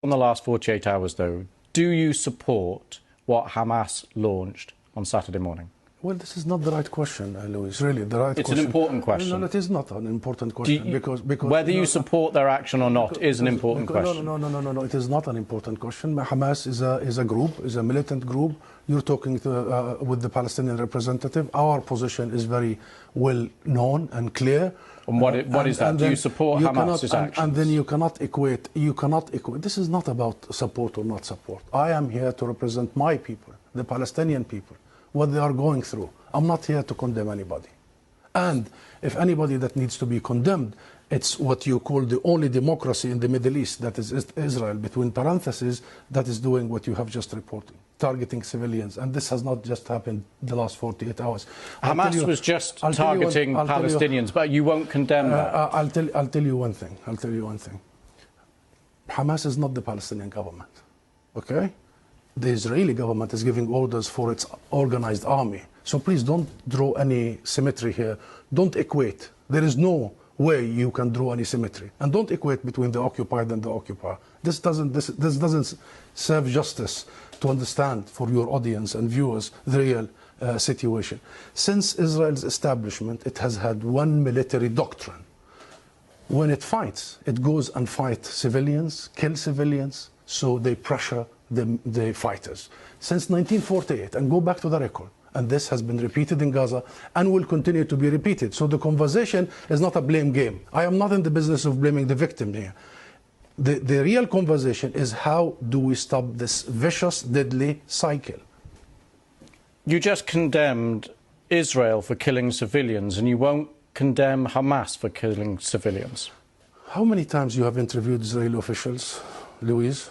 In the last 48 hours, though, do you support what Hamas launched on Saturday morning? Well, this is not the right question, Louis. Really, the right question. It's an important question. No, it is not an important question because whether you support their action or not is an important question. No. It is not an important question. Hamas is a group, is a militant group. You're talking with the Palestinian representative. Our position is very well known and clear. And what is that? Do you support Hamas's actions? And then you cannot equate. This is not about support or not support. I am here to represent my people, the Palestinian people, what they are going through. I'm not here to condemn anybody. And if anybody that needs to be condemned, it's what you call the only democracy in the Middle East, that is Israel, between parentheses, that is doing what you have just reported, targeting civilians. And this has not just happened the last 48 hours. Hamas was just targeting Palestinians, but you won't condemn that. I'll tell you one thing. Hamas is not the Palestinian government, okay? The Israeli government is giving orders for its organized army. So please don't draw any symmetry here. Don't equate. There is no way you can draw any symmetry. And don't equate between the occupied and the occupier. This doesn't serve justice to understand for your audience and viewers the real situation. Since Israel's establishment, it has had one military doctrine. When it fights, it goes and fights civilians, kill civilians, so they pressure the fighters. Since 1948, and go back to the record, and this has been repeated in Gaza and will continue to be repeated. So the conversation is not a blame game. I am not in the business of blaming the victim here. The real conversation is how do we stop this vicious, deadly cycle? You just condemned Israel for killing civilians, and you won't condemn Hamas for killing civilians. How many times you have interviewed Israeli officials, Louise?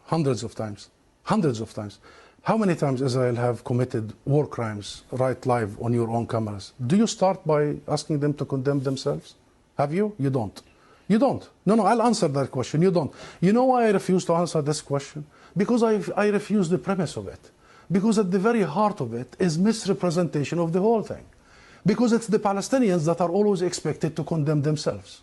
Hundreds of times. Hundreds of times. How many times Israel have committed war crimes right live on your own cameras? Do you start by asking them to condemn themselves? Have you? You don't. You don't. No, I'll answer that question. You don't. You know why I refuse to answer this question? Because I refuse the premise of it. Because at the very heart of it is misrepresentation of the whole thing. Because it's the Palestinians that are always expected to condemn themselves.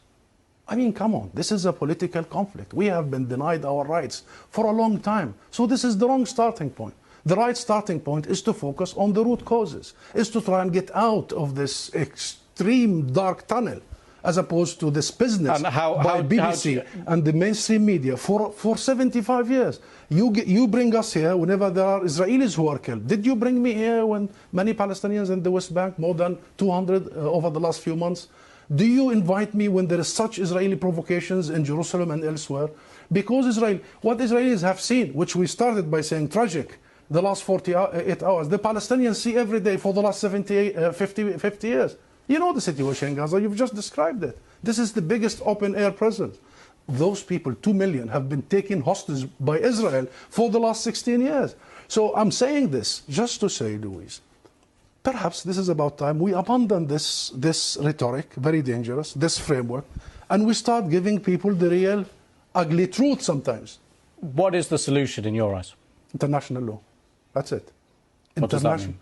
I mean, come on, this is a political conflict. We have been denied our rights for a long time. So this is the wrong starting point. The right starting point is to focus on the root causes, is to try and get out of this extreme dark tunnel, as opposed to this business by BBC and the mainstream media for 75 years. You bring us here whenever there are Israelis who are killed. Did you bring me here when many Palestinians in the West Bank, more than 200 over the last few months? Do you invite me when there is such Israeli provocations in Jerusalem and elsewhere? Because what Israelis have seen, which we started by saying tragic, the last 48 hours, the Palestinians see every day for the last 50 years. You know the situation in Gaza, you've just described it. This is the biggest open-air prison. Those people, 2 million, have been taken hostage by Israel for the last 16 years. So I'm saying this just to say, Louise, perhaps this is about time we abandon this rhetoric, very dangerous, this framework, and we start giving people the real ugly truth sometimes. What is the solution in your eyes? International law. That's it. What does that mean?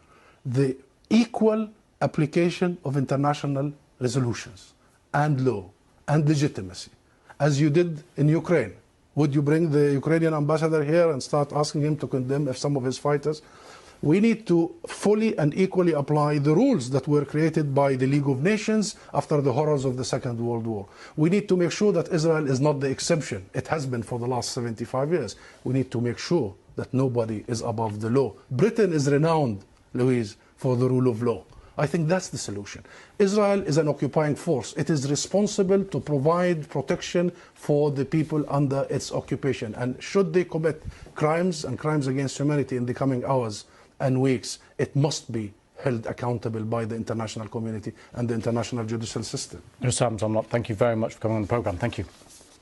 The equal application of international resolutions and law and legitimacy, as you did in Ukraine. Would you bring the Ukrainian ambassador here and start asking him to condemn some of his fighters? We need to fully and equally apply the rules that were created by the League of Nations after the horrors of the Second World War. We need to make sure that Israel is not the exception. It has been for the last 75 years. We need to make sure that nobody is above the law. Britain is renowned, Louise, for the rule of law. I think that's the solution. Israel is an occupying force. It is responsible to provide protection for the people under its occupation. And should they commit crimes and crimes against humanity in the coming hours and weeks, it must be held accountable by the international community and the international judicial system. Hussam Zomlot, thank you very much for coming on the programme. Thank you.